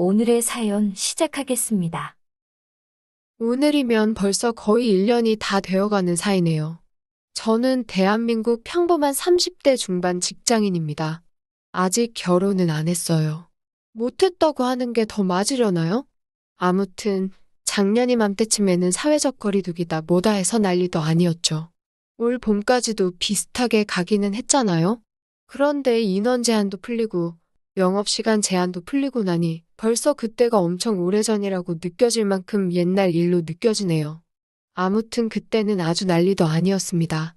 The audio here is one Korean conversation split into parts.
오늘의 사연 시작하겠습니다. 오늘이면 벌써 거의 1년이 다 되어가는 사이네요. 저는 대한민국 평범한 30대 중반 직장인입니다. 아직 결혼은 안 했어요. 못했다고 하는 게 더 맞으려나요? 아무튼 작년 이맘때쯤에는 사회적 거리두기다 뭐다 해서 난리도 아니었죠. 올 봄까지도 비슷하게 가기는 했잖아요. 그런데 인원 제한도 풀리고 영업시간 제한도 풀리고 나니 벌써 그때가 엄청 오래전이라고 느껴질 만큼 옛날 일로 느껴지네요. 아무튼 그때는 아주 난리도 아니었습니다.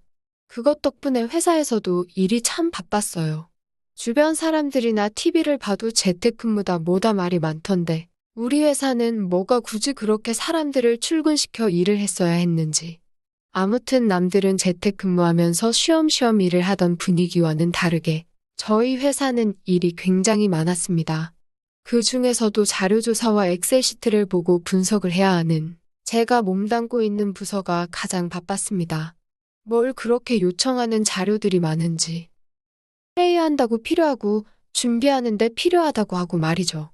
그것 덕분에 회사에서도 일이 참 바빴어요. 주변 사람들이나 TV를 봐도 재택근무다 뭐다 말이 많던데 우리 회사는 뭐가 굳이 그렇게 사람들을 출근시켜 일을 했어야 했는지. 아무튼 남들은 재택근무하면서 쉬엄쉬엄 일을 하던 분위기와는 다르게 저희 회사는 일이 굉장히 많았습니다. 그 중에서도 자료조사와 엑셀 시트를 보고 분석을 해야 하는 제가 몸담고 있는 부서가 가장 바빴습니다. 뭘 그렇게 요청하는 자료들이 많은지. 회의한다고 필요하고 준비하는데 필요하다고 하고 말이죠.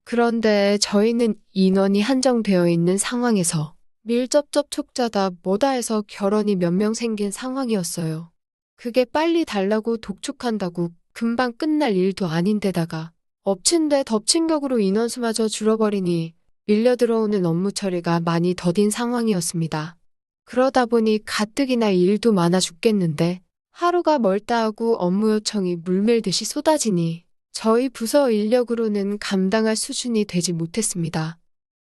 그런데 저희는 인원이 한정되어 있는 상황에서 밀접접 촉자다 뭐다 해서 결혼이 몇 명 생긴 상황이었어요. 그게 빨리 달라고 독촉한다고 금방 끝날 일도 아닌데다가 엎친 데 덮친 격으로 인원수마저 줄어버리니 밀려 들어오는 업무 처리가 많이 더딘 상황이었습니다. 그러다 보니 가뜩이나 일도 많아 죽겠는데 하루가 멀다 하고 업무 요청이 물밀듯이 쏟아지니 저희 부서 인력으로는 감당할 수준이 되지 못했습니다.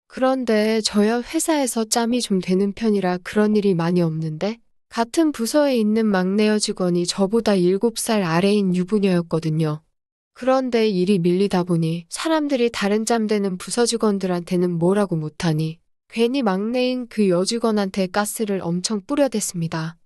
그런데 저야 회사에서 짬이 좀 되는 편이라 그런 일이 많이 없는데 같은 부서에 있는 막내 여직원이 저보다 7살 아래인 유부녀였거든요. 그런데 일이 밀리다 보니 사람들이 다른 짬 되는 부서 직원들한테는 뭐라고 못하니 괜히 막내인 그 여직원한테 가스를 엄청 뿌려댔습니다.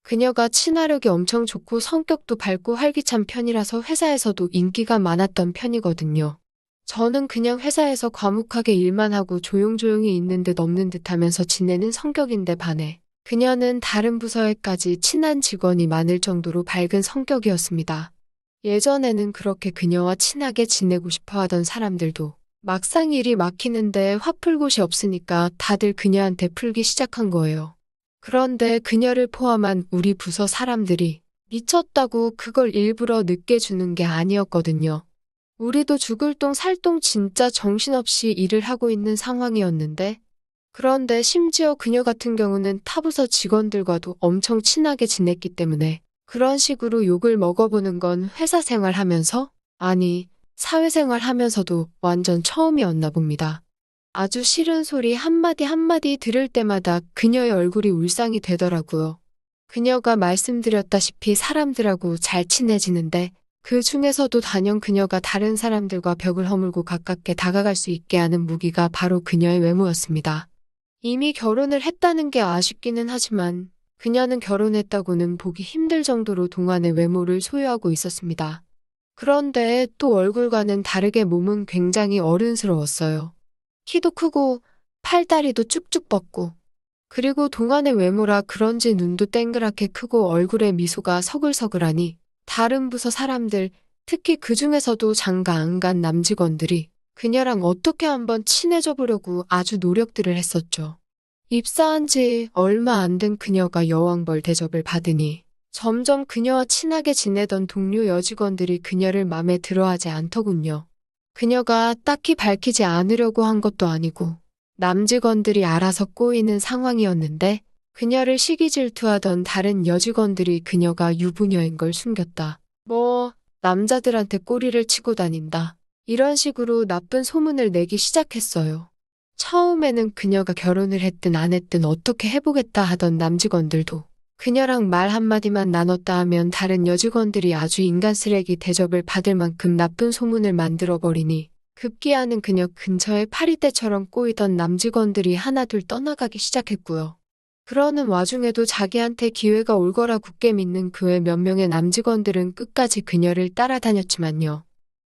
그녀가 친화력이 엄청 좋고 성격도 밝고 활기찬 편이라서 회사에서도 인기가 많았던 편이거든요. 저는 그냥 회사에서 과묵하게 일만 하고 조용조용히 있는 듯 없는 듯 하면서 지내는 성격인데 반해 그녀는 다른 부서에까지 친한 직원이 많을 정도로 밝은 성격이었습니다. 예전에는 그렇게 그녀와 친하게 지내고 싶어 하던 사람들도 막상 일이 막히는데 화풀 곳이 없으니까 다들 그녀한테 풀기 시작한 거예요. 그런데 그녀를 포함한 우리 부서 사람들이 미쳤다고 그걸 일부러 늦게 주는 게 아니었거든요. 우리도 죽을 똥 살 똥 진짜 정신없이 일을 하고 있는 상황이었는데 그런데 심지어 그녀 같은 경우는 타부서 직원들과도 엄청 친하게 지냈기 때문에 그런 식으로 욕을 먹어보는 건 회사 생활하면서 아니 사회생활 하면서도 완전 처음이었나 봅니다. 아주 싫은 소리 한마디 한마디 들을 때마다 그녀의 얼굴이 울상이 되더라고요. 그녀가 말씀드렸다시피 사람들하고 잘 친해지는데 그 중에서도 단연 그녀가 다른 사람들과 벽을 허물고 가깝게 다가갈 수 있게 하는 무기가 바로 그녀의 외모였습니다. 이미 결혼을 했다는 게 아쉽기는 하지만 그녀는 결혼했다고는 보기 힘들 정도로 동안의 외모를 소유하고 있었습니다. 그런데 또 얼굴과는 다르게 몸은 굉장히 어른스러웠어요. 키도 크고 팔다리도 쭉쭉 뻗고 그리고 동안의 외모라 그런지 눈도 땡그랗게 크고 얼굴에 미소가 서글서글하니 다른 부서 사람들, 특히 그 중에서도 장가 안 간 남직원들이 그녀랑 어떻게 한번 친해져 보려고 아주 노력들을 했었죠. 입사한 지 얼마 안 된 그녀가 여왕벌 대접을 받으니 점점 그녀와 친하게 지내던 동료 여직원들이 그녀를 맘에 들어하지 않더군요. 그녀가 딱히 밝히지 않으려고 한 것도 아니고 남직원들이 알아서 꼬이는 상황이었는데 그녀를 시기 질투하던 다른 여직원들이 그녀가 유부녀인 걸 숨겼다. 남자들한테 꼬리를 치고 다닌다. 이런 식으로 나쁜 소문을 내기 시작했어요. 처음에는 그녀가 결혼을 했든 안 했든 어떻게 해보겠다 하던 남직원들도 그녀랑 말 한마디만 나눴다 하면 다른 여직원들이 아주 인간 쓰레기 대접을 받을 만큼 나쁜 소문을 만들어버리니 급기야는 그녀 근처에 파리떼처럼 꼬이던 남직원들이 하나둘 떠나가기 시작했고요. 그러는 와중에도 자기한테 기회가 올 거라 굳게 믿는 그 외 몇 명의 남직원들은 끝까지 그녀를 따라다녔지만요.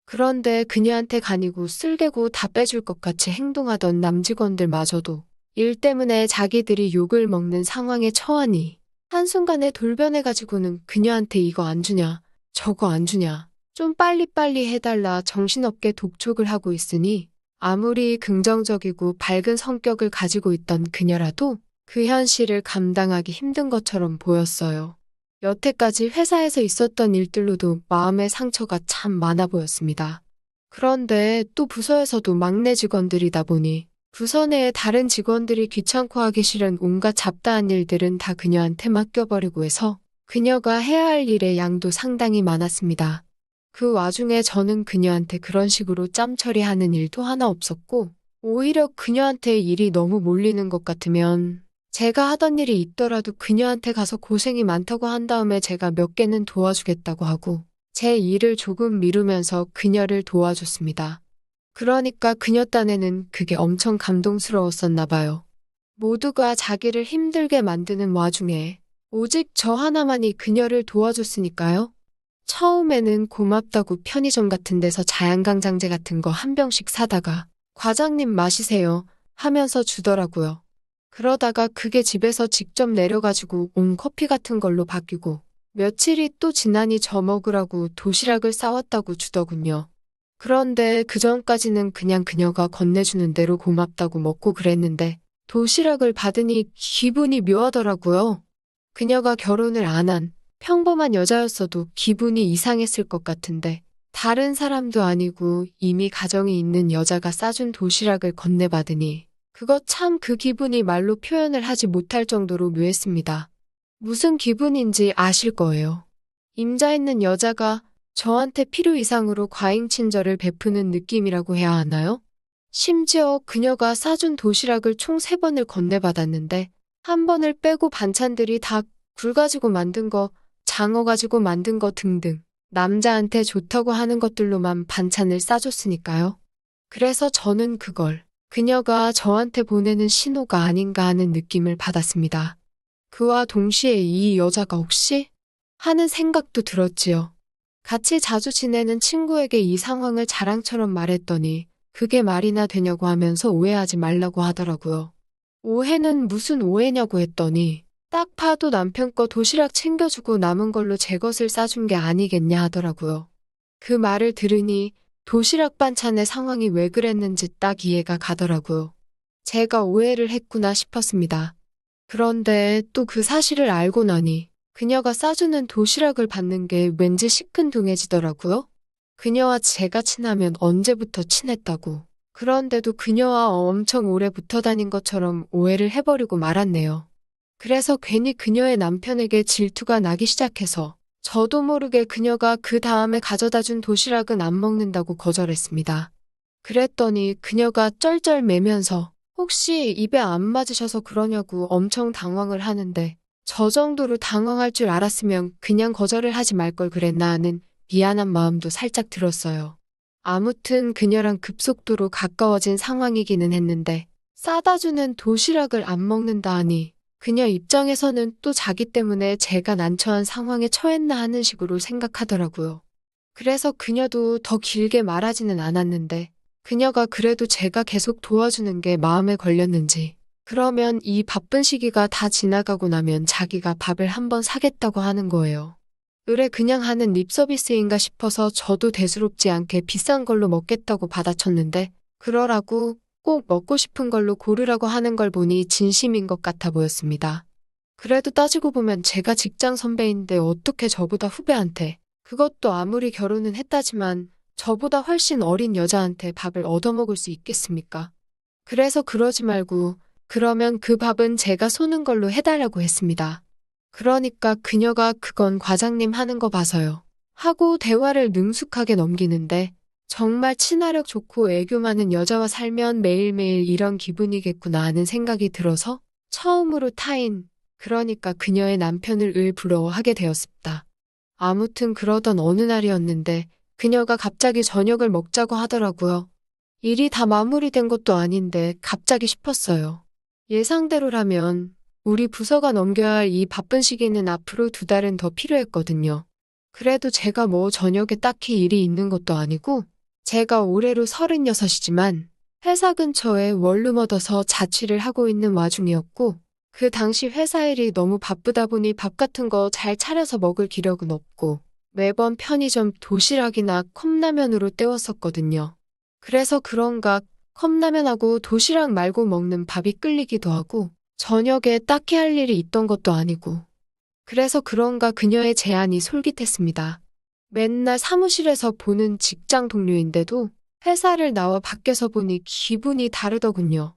그런데 그녀한테 간이고 쓸개고 다 빼줄 것 같이 행동하던 남직원들마저도 일 때문에 자기들이 욕을 먹는 상황에 처하니 한순간에 돌변해가지고는 그녀한테 이거 안 주냐, 저거 안 주냐, 좀 빨리빨리 해달라 정신없게 독촉을 하고 있으니 아무리 긍정적이고 밝은 성격을 가지고 있던 그녀라도 그 현실을 감당하기 힘든 것처럼 보였어요. 여태까지 회사에서 있었던 일들로도 마음의 상처가 참 많아 보였습니다. 그런데 또 부서에서도 막내 직원들이다 보니 부서 내의 다른 직원들이 귀찮고 하기 싫은 온갖 잡다한 일들은 다 그녀한테 맡겨버리고 해서 그녀가 해야 할 일의 양도 상당히 많았습니다. 그 와중에 저는 그녀한테 그런 식으로 짬 처리하는 일도 하나 없었고 오히려 그녀한테 일이 너무 몰리는 것 같으면 제가 하던 일이 있더라도 그녀한테 가서 고생이 많다고 한 다음에 제가 몇 개는 도와주겠다고 하고 제 일을 조금 미루면서 그녀를 도와줬습니다. 그러니까 그녀 딴에는 그게 엄청 감동스러웠었나 봐요. 모두가 자기를 힘들게 만드는 와중에 오직 저 하나만이 그녀를 도와줬으니까요. 처음에는 고맙다고 편의점 같은 데서 자양강장제 같은 거 한 병씩 사다가 과장님 마시세요 하면서 주더라고요. 그러다가 그게 집에서 직접 내려가지고 온 커피 같은 걸로 바뀌고 며칠이 또 지나니 저 먹으라고 도시락을 싸왔다고 주더군요. 그런데 그전까지는 그냥 그녀가 건네주는 대로 고맙다고 먹고 그랬는데 도시락을 받으니 기분이 묘하더라고요. 그녀가 결혼을 안 한 평범한 여자였어도 기분이 이상했을 것 같은데 다른 사람도 아니고 이미 가정이 있는 여자가 싸준 도시락을 건네받으니 그거 참 그 기분이 말로 표현을 하지 못할 정도로 묘했습니다. 무슨 기분인지 아실 거예요. 임자 있는 여자가 저한테 필요 이상으로 과잉 친절을 베푸는 느낌이라고 해야 하나요? 심지어 그녀가 싸준 도시락을 총 3번을 건네받았는데 한 번을 빼고 반찬들이 다 굴 가지고 만든 거, 장어 가지고 만든 거 등등 남자한테 좋다고 하는 것들로만 반찬을 싸줬으니까요. 그래서 저는 그걸 그녀가 저한테 보내는 신호가 아닌가 하는 느낌을 받았습니다. 그와 동시에 이 여자가 혹시? 하는 생각도 들었지요. 같이 자주 지내는 친구에게 이 상황을 자랑처럼 말했더니 그게 말이나 되냐고 하면서 오해하지 말라고 하더라고요. 오해는 무슨 오해냐고 했더니 딱 봐도 남편 거 도시락 챙겨주고 남은 걸로 제 것을 싸준 게 아니겠냐 하더라고요. 그 말을 들으니 도시락 반찬의 상황이 왜 그랬는지 딱 이해가 가더라고요. 제가 오해를 했구나 싶었습니다. 그런데 또 그 사실을 알고 나니 그녀가 싸주는 도시락을 받는 게 왠지 시큰둥해지더라고요. 그녀와 제가 친하면 언제부터 친했다고. 그런데도 그녀와 엄청 오래 붙어 다닌 것처럼 오해를 해버리고 말았네요. 그래서 괜히 그녀의 남편에게 질투가 나기 시작해서 저도 모르게 그녀가 그 다음에 가져다 준 도시락은 안 먹는다고 거절했습니다. 그랬더니 그녀가 쩔쩔매면서 혹시 입에 안 맞으셔서 그러냐고 엄청 당황을 하는데 저 정도로 당황할 줄 알았으면 그냥 거절을 하지 말 걸 그랬나 하는 미안한 마음도 살짝 들었어요. 아무튼 그녀랑 급속도로 가까워진 상황이기는 했는데 싸다 주는 도시락을 안 먹는다 하니 그녀 입장에서는 또 자기 때문에 제가 난처한 상황에 처했나 하는 식으로 생각하더라고요. 그래서 그녀도 더 길게 말하지는 않았는데 그녀가 그래도 제가 계속 도와주는 게 마음에 걸렸는지 그러면 이 바쁜 시기가 다 지나가고 나면 자기가 밥을 한번 사겠다고 하는 거예요. 의뢰 그냥 하는 립서비스인가 싶어서 저도 대수롭지 않게 비싼 걸로 먹겠다고 받아쳤는데 그러라고 꼭 먹고 싶은 걸로 고르라고 하는 걸 보니 진심인 것 같아 보였습니다. 그래도 따지고 보면 제가 직장 선배인데 어떻게 저보다 후배한테 그것도 아무리 결혼은 했다지만 저보다 훨씬 어린 여자한테 밥을 얻어먹을 수 있겠습니까? 그래서 그러지 말고 그러면 그 밥은 제가 쏘는 걸로 해달라고 했습니다. 그러니까 그녀가 그건 과장님 하는 거 봐서요. 하고 대화를 능숙하게 넘기는데 정말 친화력 좋고 애교 많은 여자와 살면 매일매일 이런 기분이겠구나 하는 생각이 들어서 처음으로 타인, 그러니까 그녀의 남편을 을 부러워하게 되었습니다. 아무튼 그러던 어느 날이었는데 그녀가 갑자기 저녁을 먹자고 하더라고요. 일이 다 마무리된 것도 아닌데 갑자기 싶었어요. 예상대로라면 우리 부서가 넘겨야 할 이 바쁜 시기는 앞으로 2달은 더 필요했거든요. 그래도 제가 뭐 저녁에 딱히 일이 있는 것도 아니고 제가 올해로 36이지만 회사 근처에 원룸 얻어서 자취를 하고 있는 와중이었고 그 당시 회사 일이 너무 바쁘다 보니 밥 같은 거 잘 차려서 먹을 기력은 없고 매번 편의점 도시락이나 컵라면으로 때웠었거든요. 그래서 그런가 컵라면하고 도시락 말고 먹는 밥이 끌리기도 하고 저녁에 딱히 할 일이 있던 것도 아니고 그래서 그런가 그녀의 제안이 솔깃했습니다. 맨날 사무실에서 보는 직장 동료인데도 회사를 나와 밖에서 보니 기분이 다르더군요.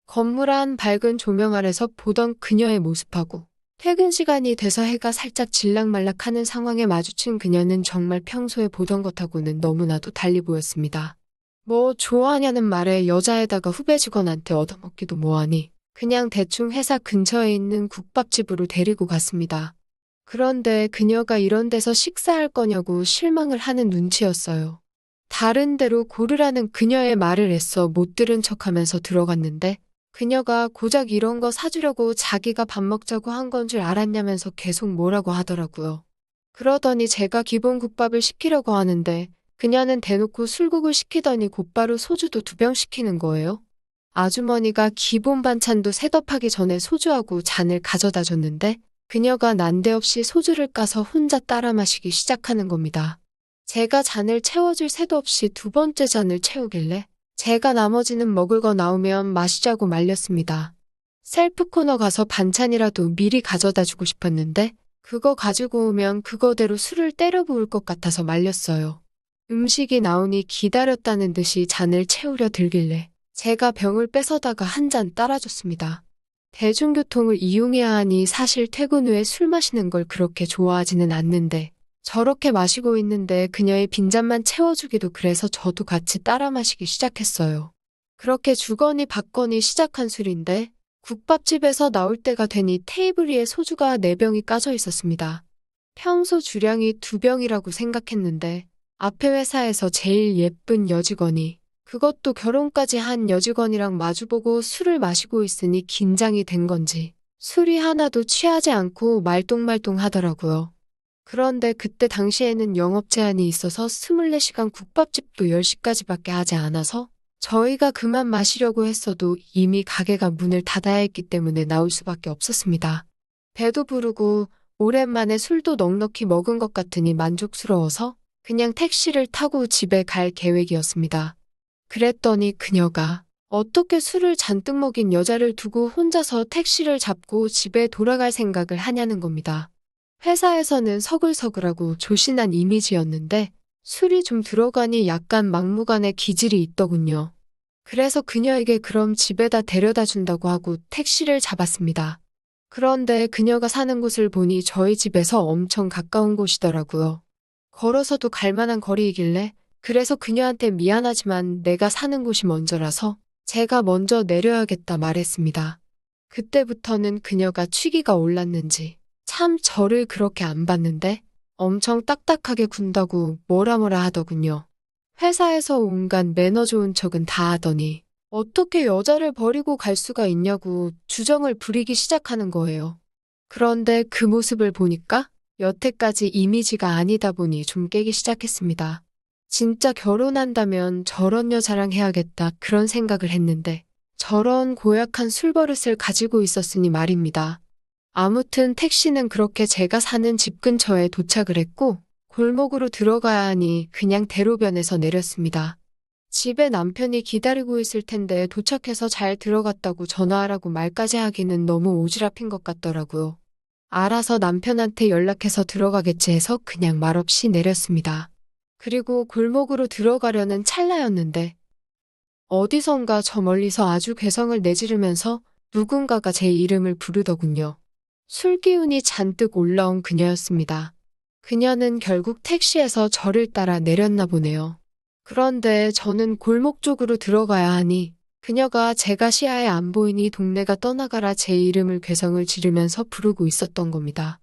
건물 안 밝은 조명 아래서 보던 그녀의 모습하고 퇴근 시간이 돼서 해가 살짝 질락말락하는 상황에 마주친 그녀는 정말 평소에 보던 것하고는 너무나도 달리 보였습니다. 뭐 좋아하냐는 말에 여자에다가 후배 직원한테 얻어먹기도 뭐하니 그냥 대충 회사 근처에 있는 국밥집으로 데리고 갔습니다. 그런데 그녀가 이런 데서 식사할 거냐고 실망을 하는 눈치였어요. 다른 데로 고르라는 그녀의 말을 애써 못 들은 척하면서 들어갔는데 그녀가 고작 이런 거 사주려고 자기가 밥 먹자고 한 건 줄 알았냐면서 계속 뭐라고 하더라고요. 그러더니 제가 기본 국밥을 시키려고 하는데 그녀는 대놓고 술국을 시키더니 곧바로 소주도 2병 시키는 거예요. 아주머니가 기본 반찬도 셋업하기 전에 소주하고 잔을 가져다 줬는데 그녀가 난데없이 소주를 까서 혼자 따라 마시기 시작하는 겁니다. 제가 잔을 채워줄 새도 없이 2번째 잔을 채우길래 제가 나머지는 먹을 거 나오면 마시자고 말렸습니다. 셀프 코너 가서 반찬이라도 미리 가져다 주고 싶었는데 그거 가지고 오면 그거대로 술을 때려 부을 것 같아서 말렸어요. 음식이 나오니 기다렸다는 듯이 잔을 채우려 들길래 제가 병을 뺏어다가 한 잔 따라줬습니다. 대중교통을 이용해야 하니 사실 퇴근 후에 술 마시는 걸 그렇게 좋아하지는 않는데 저렇게 마시고 있는데 그녀의 빈잔만 채워주기도 그래서 저도 같이 따라 마시기 시작했어요. 그렇게 주거니 받거니 시작한 술인데 국밥집에서 나올 때가 되니 테이블 위에 소주가 4병이 까져 있었습니다. 평소 주량이 2병이라고 생각했는데 앞에 회사에서 제일 예쁜 여직원이 그것도 결혼까지 한 여직원이랑 마주보고 술을 마시고 있으니 긴장이 된 건지 술이 하나도 취하지 않고 말똥말똥 하더라고요. 그런데 그때 당시에는 영업 제한이 있어서 24시간 국밥집도 10시까지밖에 하지 않아서 저희가 그만 마시려고 했어도 이미 가게가 문을 닫아야 했기 때문에 나올 수밖에 없었습니다. 배도 부르고 오랜만에 술도 넉넉히 먹은 것 같으니 만족스러워서 그냥 택시를 타고 집에 갈 계획이었습니다. 그랬더니 그녀가 어떻게 술을 잔뜩 먹인 여자를 두고 혼자서 택시를 잡고 집에 돌아갈 생각을 하냐는 겁니다. 회사에서는 서글서글하고 조신한 이미지였는데 술이 좀 들어가니 약간 막무가내 기질이 있더군요. 그래서 그녀에게 그럼 집에다 데려다 준다고 하고 택시를 잡았습니다. 그런데 그녀가 사는 곳을 보니 저희 집에서 엄청 가까운 곳이더라고요. 걸어서도 갈 만한 거리이길래 그래서 그녀한테 미안하지만 내가 사는 곳이 먼저라서 제가 먼저 내려야겠다 말했습니다. 그때부터는 그녀가 취기가 올랐는지 참 저를 그렇게 안 봤는데 엄청 딱딱하게 군다고 뭐라 하더군요. 회사에서 온갖 매너 좋은 척은 다 하더니 어떻게 여자를 버리고 갈 수가 있냐고 주정을 부리기 시작하는 거예요. 그런데 그 모습을 보니까 여태까지 이미지가 아니다 보니 좀 깨기 시작했습니다. 진짜 결혼한다면 저런 여자랑 해야겠다 그런 생각을 했는데 저런 고약한 술버릇을 가지고 있었으니 말입니다. 아무튼 택시는 그렇게 제가 사는 집 근처에 도착을 했고 골목으로 들어가야 하니 그냥 대로변에서 내렸습니다. 집에 남편이 기다리고 있을 텐데 도착해서 잘 들어갔다고 전화하라고 말까지 하기는 너무 오지랖인 것 같더라고요. 알아서 남편한테 연락해서 들어가겠지 해서 그냥 말없이 내렸습니다. 그리고 골목으로 들어가려는 찰나였는데 어디선가 저 멀리서 아주 괴성을 내지르면서 누군가가 제 이름을 부르더군요. 술기운이 잔뜩 올라온 그녀였습니다. 그녀는 결국 택시에서 저를 따라 내렸나 보네요. 그런데 저는 골목 쪽으로 들어가야 하니 그녀가 제가 시야에 안 보이니 동네가 떠나가라 제 이름을 괴성을 지르면서 부르고 있었던 겁니다.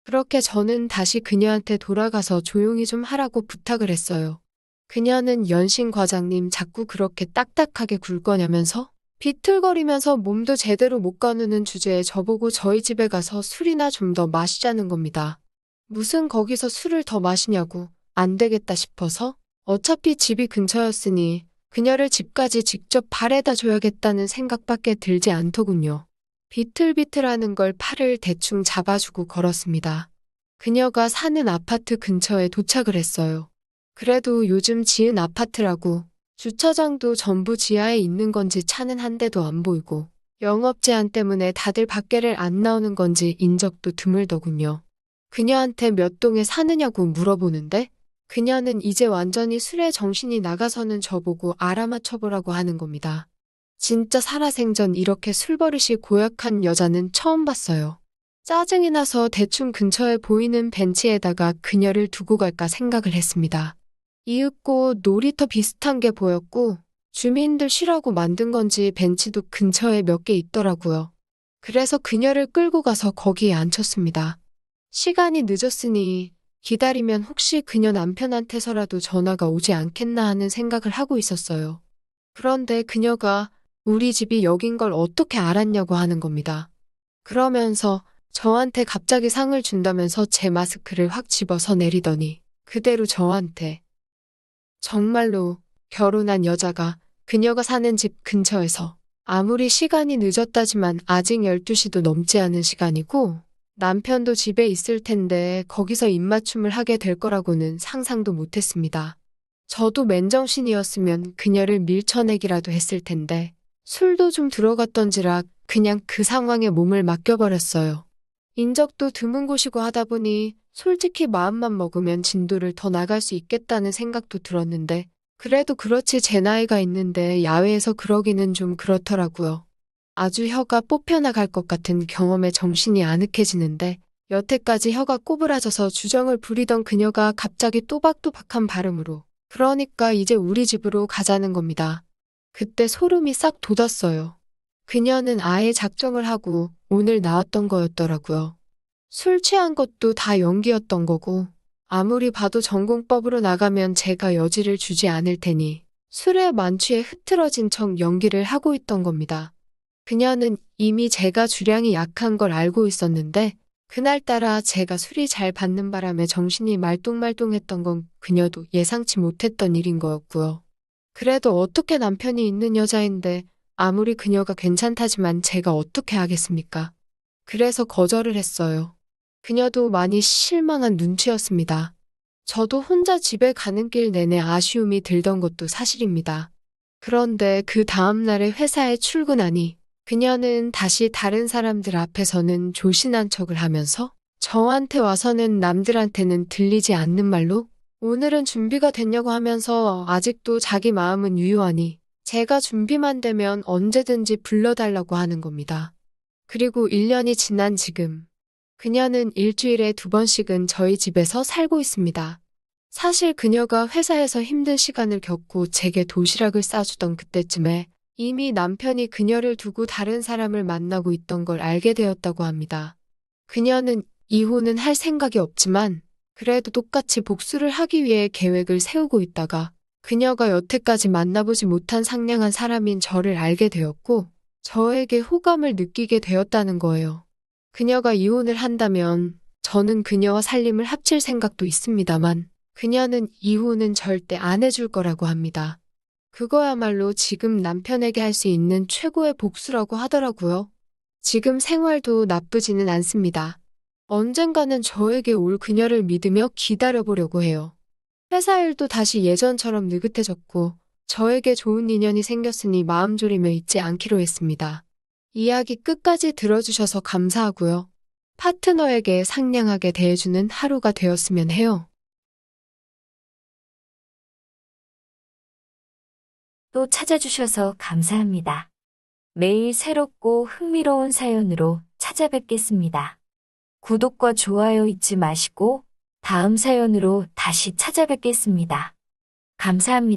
그렇게 저는 다시 그녀한테 돌아가서 조용히 좀 하라고 부탁을 했어요. 그녀는 연신 과장님 자꾸 그렇게 딱딱하게 굴 거냐면서 비틀거리면서 몸도 제대로 못 가누는 주제에 저보고 저희 집에 가서 술이나 좀 더 마시자는 겁니다. 무슨 거기서 술을 더 마시냐고 안 되겠다 싶어서 어차피 집이 근처였으니 그녀를 집까지 직접 바래다 줘야겠다는 생각밖에 들지 않더군요. 비틀비틀하는 걸 팔을 대충 잡아주고 걸었습니다. 그녀가 사는 아파트 근처에 도착을 했어요. 그래도 요즘 지은 아파트라고 주차장도 전부 지하에 있는 건지 차는 한 대도 안 보이고 영업 제한 때문에 다들 밖에를 안 나오는 건지 인적도 드물더군요. 그녀한테 몇 동에 사느냐고 물어보는데 그녀는 이제 완전히 술에 정신이 나가서는 저보고 알아맞혀보라고 하는 겁니다. 진짜 살아생전 이렇게 술버릇이 고약한 여자는 처음 봤어요. 짜증이 나서 대충 근처에 보이는 벤치에다가 그녀를 두고 갈까 생각을 했습니다. 이윽고 놀이터 비슷한 게 보였고 주민들 쉬라고 만든 건지 벤치도 근처에 몇 개 있더라고요. 그래서 그녀를 끌고 가서 거기에 앉혔습니다. 시간이 늦었으니 기다리면 혹시 그녀 남편한테서라도 전화가 오지 않겠나 하는 생각을 하고 있었어요. 그런데 그녀가 우리 집이 여긴 걸 어떻게 알았냐고 하는 겁니다. 그러면서 저한테 갑자기 상을 준다면서 제 마스크를 확 집어서 내리더니 그대로 저한테 정말로 결혼한 여자가 그녀가 사는 집 근처에서 아무리 시간이 늦었다지만 아직 12시도 넘지 않은 시간이고 남편도 집에 있을 텐데 거기서 입맞춤을 하게 될 거라고는 상상도 못했습니다. 저도 맨정신이었으면 그녀를 밀쳐내기라도 했을 텐데 술도 좀 들어갔던지라 그냥 그 상황에 몸을 맡겨버렸어요. 인적도 드문 곳이고 하다 보니 솔직히 마음만 먹으면 진도를 더 나갈 수 있겠다는 생각도 들었는데 그래도 그렇지 제 나이가 있는데 야외에서 그러기는 좀 그렇더라고요. 아주 혀가 뽑혀나갈 것 같은 경험에 정신이 아늑해지는데 여태까지 혀가 꼬부라져서 주정을 부리던 그녀가 갑자기 또박또박한 발음으로 그러니까 이제 우리 집으로 가자는 겁니다. 그때 소름이 싹 돋았어요. 그녀는 아예 작정을 하고 오늘 나왔던 거였더라고요. 술 취한 것도 다 연기였던 거고 아무리 봐도 전공법으로 나가면 제가 여지를 주지 않을 테니 술에 만취해 흐트러진 척 연기를 하고 있던 겁니다. 그녀는 이미 제가 주량이 약한 걸 알고 있었는데 그날따라 제가 술이 잘 받는 바람에 정신이 말똥말똥했던 건 그녀도 예상치 못했던 일인 거였고요. 그래도 어떻게 남편이 있는 여자인데 아무리 그녀가 괜찮다지만 제가 어떻게 하겠습니까? 그래서 거절을 했어요. 그녀도 많이 실망한 눈치였습니다. 저도 혼자 집에 가는 길 내내 아쉬움이 들던 것도 사실입니다. 그런데 그 다음날에 회사에 출근하니 그녀는 다시 다른 사람들 앞에서는 조신한 척을 하면서 저한테 와서는 남들한테는 들리지 않는 말로 오늘은 준비가 됐냐고 하면서 아직도 자기 마음은 유효하니 제가 준비만 되면 언제든지 불러달라고 하는 겁니다. 그리고 1년이 지난 지금 그녀는 일주일에 2번씩은 저희 집에서 살고 있습니다. 사실 그녀가 회사에서 힘든 시간을 겪고 제게 도시락을 싸주던 그때쯤에 이미 남편이 그녀를 두고 다른 사람을 만나고 있던 걸 알게 되었다고 합니다. 그녀는 이혼은 할 생각이 없지만 그래도 똑같이 복수를 하기 위해 계획을 세우고 있다가 그녀가 여태까지 만나보지 못한 상냥한 사람인 저를 알게 되었고 저에게 호감을 느끼게 되었다는 거예요. 그녀가 이혼을 한다면 저는 그녀와 살림을 합칠 생각도 있습니다만 그녀는 이혼은 절대 안 해줄 거라고 합니다. 그거야말로 지금 남편에게 할 수 있는 최고의 복수라고 하더라고요. 지금 생활도 나쁘지는 않습니다. 언젠가는 저에게 올 그녀를 믿으며 기다려보려고 해요. 회사 일도 다시 예전처럼 느긋해졌고 저에게 좋은 인연이 생겼으니 마음 졸이며 잊지 않기로 했습니다. 이야기 끝까지 들어주셔서 감사하고요. 파트너에게 상냥하게 대해주는 하루가 되었으면 해요. 또 찾아주셔서 감사합니다. 매일 새롭고 흥미로운 사연으로 찾아뵙겠습니다. 구독과 좋아요 잊지 마시고 다음 사연으로 다시 찾아뵙겠습니다. 감사합니다.